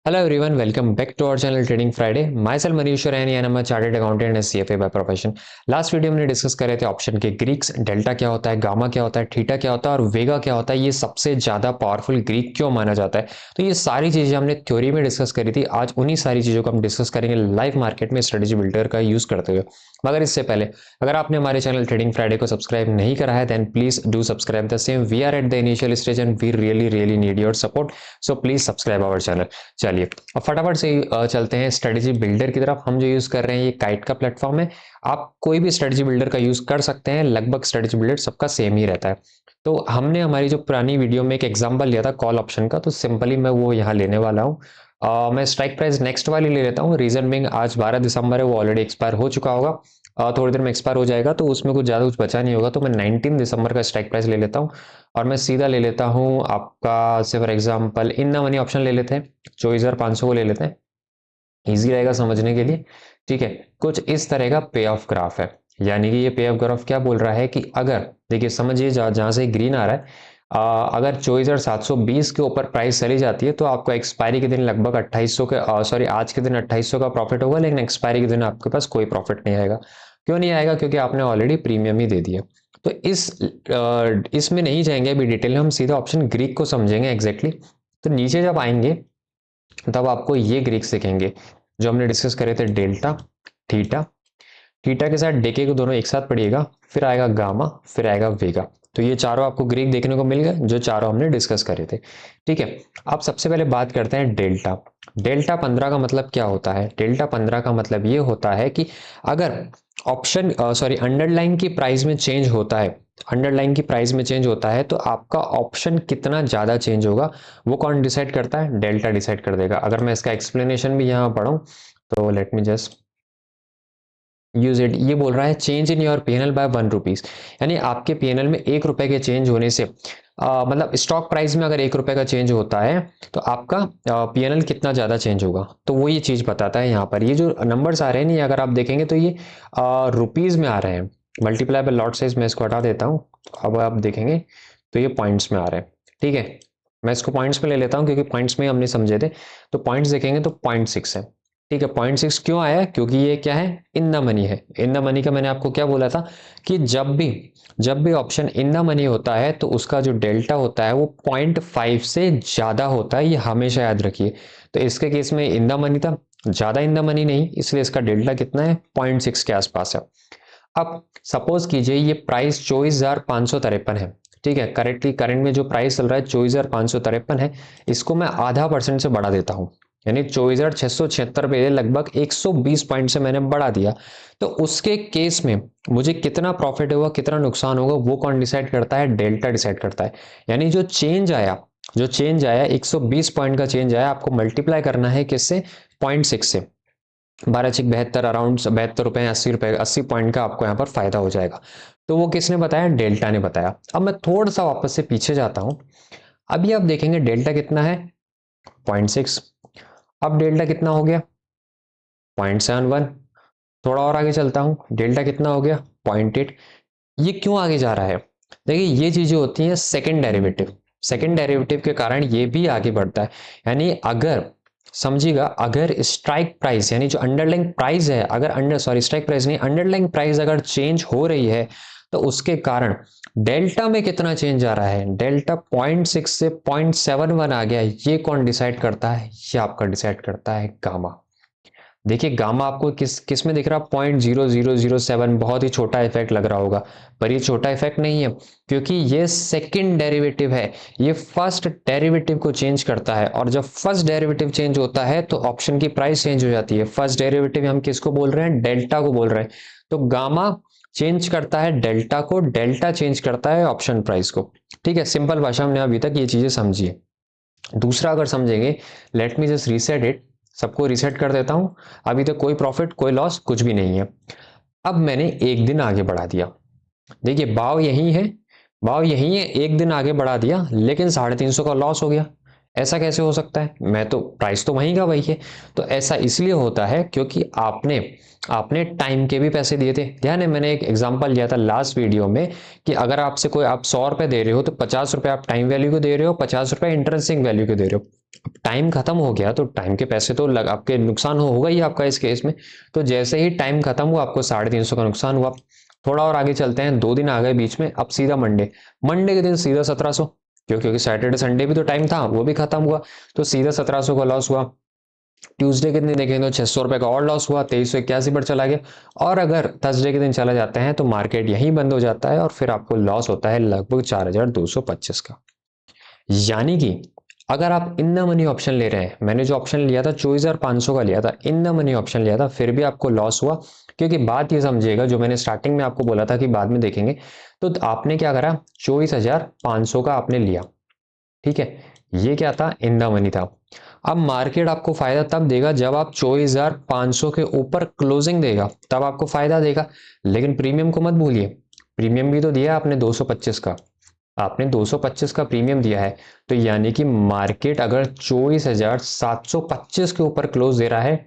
Hello everyone, welcome back to our channel Trading Friday. Myself Manish Rani and I'm a chartered accountant and CFA by profession. Last video में discuss कर रहे थे option के Greeks, delta क्या होता है, gamma क्या होता है, थीटा क्या होता है और वेगा क्या होता है, ये सबसे ज्यादा पावरफुल ग्रीक क्यों माना जाता है। तो ये सारी चीजें हमने थ्योरी में डिस्कस करी थी। आज उन्हीं सारी चीजों को हम डिस्कस करेंगे लाइव मार्केट में स्ट्रेटेजी बिल्डर का यूज करते हुए। मगर इससे पहले अगर आपने हमारे चैनल ट्रेडिंग फ्राइडे को सब्सक्राइब नहीं करा है then please do subscribe the same. We are at the initial stage and we really need your support, so please subscribe our channel. चलिए अब फटाफट से चलते हैं स्ट्रेटेजी बिल्डर की तरफ। हम जो यूज कर रहे हैं ये काइट का प्लेटफॉर्म है। आप कोई भी स्ट्रेटेजी बिल्डर का यूज कर सकते हैं, लगभग स्ट्रेटेजी बिल्डर सबका सेम ही रहता है। तो हमने हमारी जो पुरानी वीडियो में एक एग्जांपल लिया था कॉल ऑप्शन का, तो सिंपली मैं वो यहाँ लेने वाला हूँ। मैं स्ट्राइक प्राइस नेक्स्ट वाली ले लेता हूँ। रीजन बिंग आज 12 दिसंबर है, वो ऑलरेडी एक्सपायर हो चुका होगा, थोड़ी देर में एक्सपायर हो जाएगा, तो उसमें कुछ ज़्यादा कुछ बचा नहीं होगा। तो मैं 19 दिसंबर का स्ट्राइक प्राइस ले लेता हूँ और मैं सीधा ले लेता हूँ आपका से for example in the money option ले लेते हैं। 24,500 को ले लेते हैं, ईजी रहेगा समझने के लिए। ठीक है, कुछ इस तरह का पे ऑफ ग्राफ है। यानी कि ये पे ऑफ ग्राफ क्या बोल रहा है कि अगर देखिए समझिए जहां से ग्रीन आ रहा है, अगर 24,720 के ऊपर प्राइस चली जाती है तो आपको एक्सपायरी के दिन लगभग 2800 के सॉरी आज के दिन 2800 का प्रॉफिट होगा, लेकिन एक्सपायरी के दिन आपके पास कोई प्रॉफिट नहीं आएगा। क्यों नहीं आएगा? क्योंकि आपने ऑलरेडी प्रीमियम ही दे दिया। तो इसमें नहीं जाएंगे अभी डिटेल में, हम सीधा ऑप्शन ग्रीक को समझेंगे एग्जैक्टली। तो नीचे जब आएंगे तब आपको ये ग्रीक्स दिखेंगे जो हमने डिस्कस करे थे, डेल्टा, थीटा। थीटा के साथ डेके को दोनों एक साथ पढ़िएगा, फिर आएगा गामा, फिर आएगा वेगा। तो ये चारों आपको ग्रीक देखने को मिल गए जो चारों हमने डिस्कस करे थे। ठीक है, अब सबसे पहले बात करते हैं डेल्टा। डेल्टा 15 का मतलब क्या होता है? डेल्टा 15 का मतलब ये होता है कि अगर ऑप्शन अंडरलाइन की प्राइस में चेंज होता है, अंडरलाइन की प्राइस में चेंज होता है तो आपका ऑप्शन कितना ज्यादा चेंज होगा वो कौन डिसाइड करता है? डेल्टा डिसाइड कर देगा। अगर मैं इसका एक्सप्लेनेशन भी यहाँ पढ़ूं तो let me just use it. ये बोल रहा है change in your PNL by 1 rupees, यानी आपके पीएनएल में 1 रुपए के चेंज होने से मतलब स्टॉक प्राइस में अगर 1 रुपए का चेंज होता है तो आपका पीएनएल कितना ज्यादा चेंज होगा, तो वो ये चीज बताता है। यहाँ पर ये जो नंबर्स आ रहे हैं नहीं, अगर आप देखेंगे तो ये रुपीज में आ रहे हैं। मल्टीप्लाई बाय लॉट साइज, मैं इसको हटा देता हूँ। अब आप देखेंगे तो ये पॉइंट्स में आ रहे हैं। ठीक है, मैं इसको पॉइंट्स में ले लेता हूँ क्योंकि पॉइंट्स में हमने समझे थे। तो पॉइंट्स देखेंगे तो 0.6 है। ठीक है, 0.6 क्यों आया? क्योंकि ये क्या है? इन द मनी है। इन द मनी का मैंने आपको क्या बोला था कि जब भी ऑप्शन इन द मनी होता है तो उसका जो डेल्टा होता है वो 0.5 से ज्यादा होता है, ये हमेशा याद रखिए। तो इसके केस में इन द मनी था, ज्यादा इन द मनी नहीं, इसलिए इसका डेल्टा कितना है? 0.6 के आसपास है। अब सपोज कीजिए ये प्राइस 24,553 है। ठीक है, करेक्टली करंट में जो प्राइस चल रहा है 24,553 है, इसको मैं आधा परसेंट से बढ़ा देता हूँ, यानी 24,676 पे लगभग 120 पॉइंट से मैंने बढ़ा दिया। तो उसके केस में मुझे कितना प्रॉफिट होगा, कितना नुकसान होगा, वो कौन डिसाइड करता है? डेल्टा डिसाइड करता है। यानी जो चेंज आया 120 पॉइंट का चेंज आया, आपको मल्टीप्लाई करना है किससे? 0.6 से। 12×6 = 72, अराउंड 72 रुपए, 80 रुपए, 80 पॉइंट का आपको यहाँ पर फायदा हो जाएगा। तो वो किसने बताया? डेल्टा ने बताया। अब मैं थोड़ा सा वापस से पीछे जाता हूं। अभी आप देखेंगे डेल्टा कितना है? 0.6। अब डेल्टा कितना हो गया? 0.71। थोड़ा और आगे चलता हूं, डेल्टा कितना हो गया? 0.8। ये क्यों आगे जा रहा है? देखिए ये चीजें होती हैं सेकंड डेरिवेटिव। सेकंड डेरिवेटिव के कारण ये भी आगे बढ़ता है। यानी अगर समझिएगा, अगर स्ट्राइक प्राइस यानी जो अंडरलाइंग प्राइस है, अगर स्ट्राइक प्राइस नहीं, अंडरलाइंग प्राइस अगर चेंज हो रही है तो उसके कारण डेल्टा में कितना चेंज आ रहा है? डेल्टा 0.6 से 0.71 आ गया। ये कौन डिसाइड करता है? ये आपका डिसाइड करता है गामा। देखिए गामा आपको किस किस में दिख रहा? 0.0007। बहुत ही छोटा इफेक्ट लग रहा होगा, पर ये छोटा इफेक्ट नहीं है क्योंकि ये सेकंड डेरिवेटिव है। ये फर्स्ट डेरिवेटिव को चेंज करता है, और जब फर्स्ट डेरिवेटिव चेंज होता है तो ऑप्शन की प्राइस चेंज हो जाती है। फर्स्ट डेरिवेटिव हम किसको बोल रहे हैं? डेल्टा को बोल रहे हैं। तो गामा चेंज करता है डेल्टा को, डेल्टा चेंज करता है ऑप्शन प्राइस को। ठीक है, सिंपल भाषा में अभी तक ये चीजें समझिए। दूसरा अगर समझेंगे, late me just reset it. सबको रीसेट कर देता हूं। अभी तक कोई प्रॉफिट, कोई लॉस, कुछ भी नहीं है। अब मैंने एक दिन आगे बढ़ा दिया। देखिए भाव यही है, भाव यही है, एक दिन आगे बढ़ा दिया, लेकिन 350 का लॉस हो गया। ऐसा कैसे हो सकता है? मैं तो प्राइस तो वहीं का वही है। तो ऐसा इसलिए होता है क्योंकि आपने आपने टाइम के भी पैसे दिए थे। ध्यान है, मैंने एक एग्जांपल दिया था लास्ट वीडियो में कि अगर आपसे कोई आप 100 रुपए दे रहे हो तो 50 रुपए आप टाइम वैल्यू को दे रहे हो, 50 रुपए इंटरेस्टिंग वैल्यू को दे रहे हो। टाइम खत्म हो गया तो टाइम के पैसे तो आपके नुकसान होगा ही आपका इस केस में। तो जैसे ही टाइम खत्म हुआ आपको 350 का नुकसान हुआ। थोड़ा और आगे चलते हैं, 2 दिन आ गए बीच में, अब सीधा मंडे। मंडे के दिन सीधा 1700, क्योंकि सैटरडे संडे भी तो टाइम था, वो भी खत्म हुआ। तो सीधा 1700 का लॉस हुआ। ट्यूसडे के दिन देखें तो 600 रुपए का और लॉस हुआ, 2381 पर चला गया। और अगर थर्सडे के दिन चला जाते हैं तो मार्केट यहीं बंद हो जाता है और फिर आपको लॉस होता है लगभग 4225 का। यानी कि अगर आप इन द मनी ऑप्शन ले रहे हैं, मैंने जो ऑप्शन लिया था 24,500 का लिया था, इन द मनी ऑप्शन लिया था, फिर भी आपको लॉस हुआ। क्योंकि बात ये समझिएगा, जो मैंने स्टार्टिंग में आपको बोला था कि बाद में देखेंगे, तो आपने क्या करा, 24,500 का आपने लिया। ठीक है, ये क्या था, इन द मनी था। अब मार्केट आपको फायदा तब देगा जब आप 24,500 के ऊपर क्लोजिंग देगा, तब आपको फायदा देगा। लेकिन प्रीमियम को मत भूलिए, प्रीमियम भी तो दिया आपने 225 का। आपने 225 का प्रीमियम दिया है, तो यानी कि मार्केट अगर 24,725 के ऊपर क्लोज दे रहा है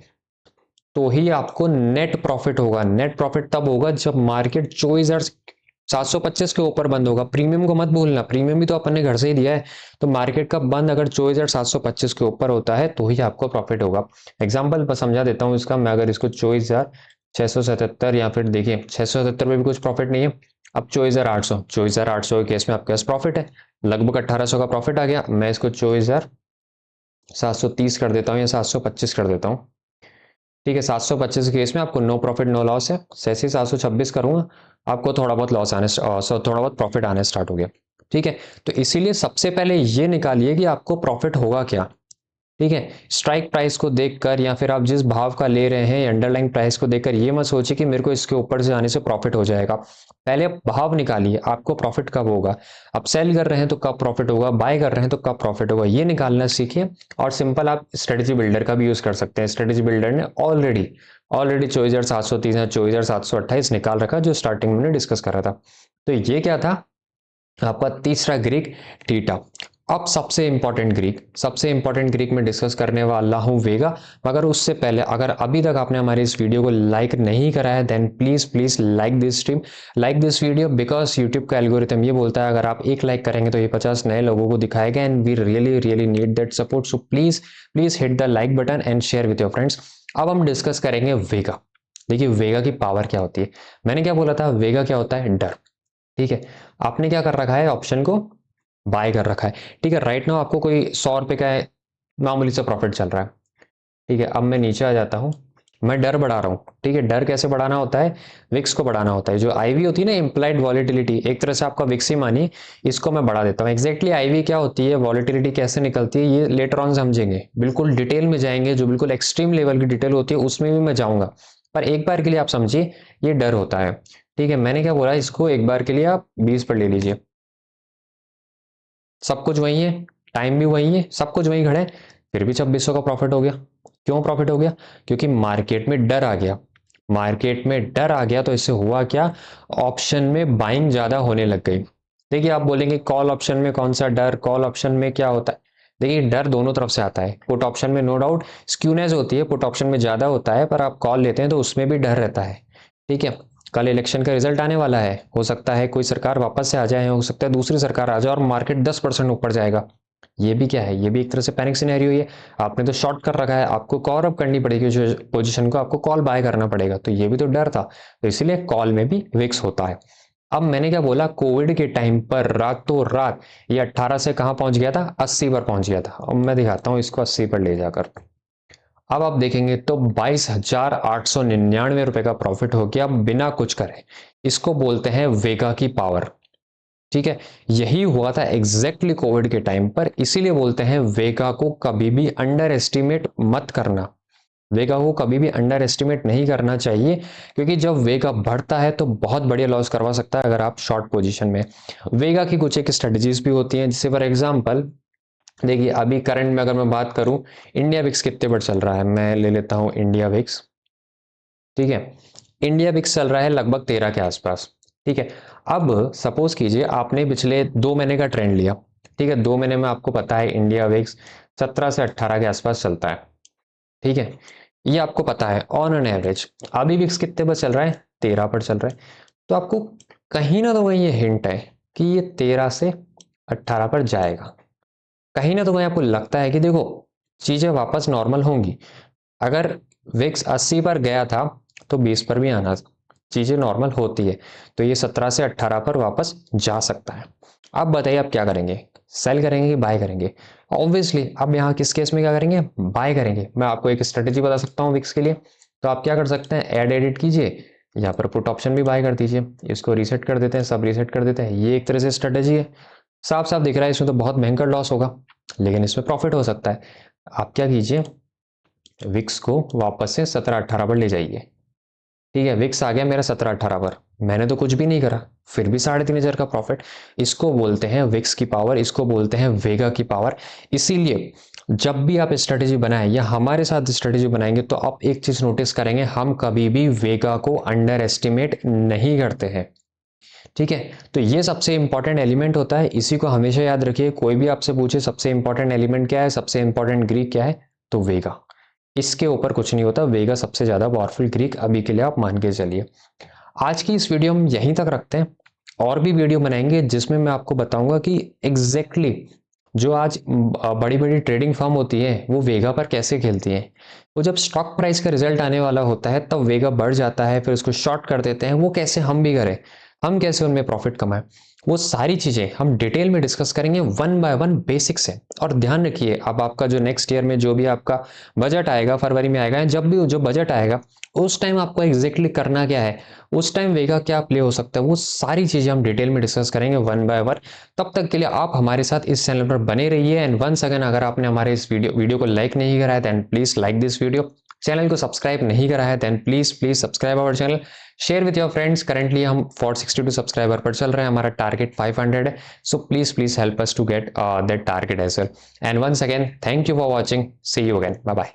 तो ही आपको नेट प्रॉफिट होगा। नेट प्रॉफिट तब होगा जब मार्केट 24,725 के ऊपर बंद होगा। प्रीमियम को मत भूलना, प्रीमियम भी तो अपन ने घर से ही दिया है। तो मार्केट का बंद अगर 24,725 के ऊपर होता है तो ही आपको प्रॉफिट होगा। एग्जाम्पल पर समझा देता हूँ इसका, मैं अगर इसको 24,677, या फिर देखिए 677 में भी कुछ प्रॉफिट नहीं है। अब 24,800 के केस में आपके पास प्रॉफिट है, लगभग 1800 का प्रॉफिट आ गया। मैं इसको 24,730 कर देता हूँ या 725 कर देता हूँ। ठीक है, 725 के केस में आपको नो प्रॉफिट नो लॉस है। जैसे ही 726 करूंगा आपको थोड़ा बहुत लॉस आने थोड़ा बहुत प्रॉफिट आने स्टार्ट हो गया। ठीक है, तो इसीलिए सबसे पहले ये निकालिए कि आपको प्रॉफिट होगा क्या। ठीक है, स्ट्राइक प्राइस को देखकर या फिर आप जिस भाव का ले रहे हैं अंडरलाइन प्राइस को देखकर ये मत सोचिए कि मेरे को इसके ऊपर से आने से प्रॉफिट हो जाएगा। पहले भाव निकालिए, आपको प्रॉफिट कब होगा। आप सेल कर रहे हैं तो कब प्रॉफिट होगा, बाय कर रहे हैं तो कब प्रॉफिट होगा, ये निकालना सीखिए। और सिंपल आप स्ट्रेटेजी बिल्डर का भी यूज कर सकते हैं। स्ट्रेटेजी बिल्डर ने ऑलरेडी ऑलरेडी 24,730 या 24,728 निकाल रखा, जो स्टार्टिंग में डिस्कस कर रहा था। तो ये क्या था आपका तीसरा ग्रीक, थीटा। अब सबसे इंपॉर्टेंट ग्रीक में डिस्कस करने वाला हूं वेगा। मगर उससे पहले, अगर अभी तक आपने हमारी इस वीडियो को लाइक नहीं करा है then please please like this stream, like this video, because YouTube का एल्गोरिथम ये बोलता है अगर आप एक लाइक करेंगे तो ये 50 नए लोगों को दिखाएगा, and we really really need that support. So please please hit the like button and share with your friends. अब हम डिस्कस करेंगे वेगा। देखिए वेगा की पावर क्या होती है। मैंने क्या बोला था, वेगा क्या होता है, डर। ठीक है, आपने क्या कर रखा है, ऑप्शन को बाय कर रखा है। ठीक है, राइट नाउ आपको कोई 100 रुपए का मामूली सा प्रॉफिट चल रहा है। ठीक है, अब मैं नीचे आ जाता हूं, मैं डर बढ़ा रहा हूं। ठीक है, डर कैसे बढ़ाना होता है, विक्स को बढ़ाना होता है। जो आईवी होती है ना, इंप्लाइड वॉलिटिलिटी, एक तरह से आपका विक्स ही मानिए, इसको मैं बढ़ा देता हूँ। एग्जैक्टली आईवी क्या होती है, वॉलिटिलिटी कैसे निकलती है, ये लेटर ऑन समझेंगे, बिल्कुल डिटेल में जाएंगे। जो बिल्कुल एक्सट्रीम लेवल की डिटेल होती है उसमें भी मैं जाऊंगा, पर एक बार के लिए आप समझिए ये डर होता है। ठीक है, मैंने क्या बोला, इसको एक बार के लिए आप 20 पर ले लीजिए। सब कुछ वही है, टाइम भी वही है, सब कुछ वही खड़े है, फिर भी 2600 का प्रॉफिट हो गया। क्यों प्रॉफिट हो गया, क्योंकि मार्केट में डर आ गया। मार्केट में डर आ गया तो इससे हुआ क्या, ऑप्शन में बाइंग ज्यादा होने लग गई। देखिए आप बोलेंगे कॉल ऑप्शन में कौन सा डर, कॉल ऑप्शन में क्या होता है। देखिए डर दोनों तरफ से आता है। पुट ऑप्शन में नो डाउट स्क्यूनेस होती है, पुट ऑप्शन में ज्यादा होता है, पर आप कॉल लेते हैं तो उसमें भी डर रहता है। ठीक है, कल इलेक्शन का रिजल्ट आने वाला है, हो सकता है कोई सरकार वापस से आ जाए, हो सकता है दूसरी सरकार आ जाए और मार्केट 10% ऊपर जाएगा। ये भी क्या है, ये भी एक तरह से पैनिक सिनेरियो ही है। आपने तो शॉर्ट कर रखा है, आपको कवर अप करनी पड़ेगी जो पोजीशन को, आपको कॉल बाय करना पड़ेगा, तो ये भी तो डर था। तो इसीलिए कॉल में भी विक्स होता है। अब मैंने क्या बोला, कोविड के टाइम पर रातों रात ये 18 से कहां पहुंच गया था, 80 पर पहुंच गया था। अब मैं दिखाता हूं इसको 80 पर ले जाकर। अब आप देखेंगे तो 22,899 रुपए का प्रॉफिट हो गया बिना कुछ करे। इसको बोलते हैं वेगा की पावर। ठीक है, यही हुआ था एग्जैक्टली कोविड के टाइम पर, इसीलिए बोलते हैं वेगा को कभी भी अंडर एस्टिमेट मत करना। वेगा को कभी भी अंडर एस्टिमेट नहीं करना चाहिए, क्योंकि जब वेगा बढ़ता है तो बहुत बढ़िया लॉस करवा सकता है अगर आप शॉर्ट पोजीशन में। वेगा की कुछ एक स्ट्रेटजीज भी होती हैं, जैसे फॉर एग्जांपल देखिए अभी करंट में अगर मैं बात करूं, इंडिया विक्स कितने पर चल रहा है, मैं ले लेता हूं इंडिया विक्स। ठीक है, इंडिया विक्स चल रहा है लगभग 13 के आसपास। ठीक है, अब सपोज कीजिए आपने पिछले 2 महीने का ट्रेंड लिया। ठीक है, 2 महीने में आपको पता है इंडिया विक्स 17 से 18 के आसपास चलता है। ठीक है, ये आपको पता है ऑन एन एवरेज। अभी विक्स कितने पर चल रहा है? 13 पर चल रहा है। तो आपको कहीं ना तो वहीं ये हिंट है कि ये 13 से 18 पर जाएगा। कहीं ना तो वहीं आपको लगता है कि देखो चीजें वापस नॉर्मल होंगी। अगर विक्स 80 पर गया था तो 20 पर भी आना था, चीजें नॉर्मल होती है। तो ये 17 से 18 पर वापस जा सकता है। आप बताइए आप क्या करेंगे, सेल करेंगे कि बाय करेंगे? ऑब्वियसली आप यहाँ किस केस में क्या करेंगे? बाय करेंगे। मैं आपको एक स्ट्रेटेजी बता सकता हूँ विक्स के लिए। तो आप क्या कर सकते हैं, ऐड एडिट कीजिए, यहाँ पर पुट ऑप्शन भी बाय कर दीजिए, इसको रीसेट कर देते हैं, सब रीसेट कर देते हैं। ये एक तरह से स्ट्रेटेजी है। साफ साफ दिख रहा है इसमें तो बहुत भयंकर लॉस होगा, लेकिन इसमें प्रॉफिट हो सकता है। आप क्या कीजिए, विक्स को वापस से 17-18 पर ले जाइए। ठीक है, विक्स आ गया मेरा 17-18 पर, मैंने तो कुछ भी नहीं करा, फिर भी 3500 का प्रॉफिट। इसको बोलते हैं विक्स की पावर, इसको बोलते हैं वेगा की पावर। इसीलिए जब भी आप स्ट्रेटेजी बनाएं या हमारे साथ स्ट्रेटेजी बनाएंगे तो आप एक चीज नोटिस करेंगे, हम कभी भी वेगा को अंडर एस्टिमेट नहीं करते हैं। ठीक है, तो ये सबसे इंपॉर्टेंट एलिमेंट होता है, इसी को हमेशा याद रखिए। कोई भी आपसे पूछे सबसे इंपॉर्टेंट एलिमेंट क्या है, सबसे इंपॉर्टेंट ग्रीक क्या है, तो वेगा। इसके ऊपर कुछ नहीं होता, वेगा सबसे ज्यादा पावरफुल ग्रीक अभी के लिए आप मान के चलिए। आज की इस वीडियो में यहीं तक रखते हैं, और भी वीडियो बनाएंगे जिसमें मैं आपको बताऊंगा कि एग्जैक्टली जो आज बड़ी बड़ी ट्रेडिंग फर्म होती है वो वेगा पर कैसे खेलती हैं। वो जब स्टॉक प्राइस का रिजल्ट आने वाला होता है तब वेगा बढ़ जाता है, फिर उसको शॉर्ट कर देते हैं। वो कैसे हम भी करें, हम कैसे उनमें प्रॉफिट कमाएं, वो सारी चीजें हम डिटेल में डिस्कस करेंगे वन बाय वन बेसिक से। और ध्यान रखिए, अब आपका जो नेक्स्ट ईयर में जो भी आपका बजट आएगा, फरवरी में आएगा, जब भी जो बजट आएगा उस टाइम आपको एग्जैक्टली करना क्या है, उस टाइम वेगा क्या प्ले हो सकता है, वो सारी चीजें हम डिटेल में डिस्कस करेंगे वन बाय वन। तब तक के लिए आप हमारे साथ इस चैनल पर बने रहिए। एंड वंस अगेन, अगर आपने हमारे इस वीडियो को लाइक नहीं करा है then please like this video. Channel को सब्सक्राइब नहीं करा है then please subscribe our channel, share with your friends. Currently हम 462 सब्सक्राइबर पर चल रहे हैं, हमारा टारगेट 500 है। So please help us to get that target as well. And once again thank you for watching, see you again, bye bye.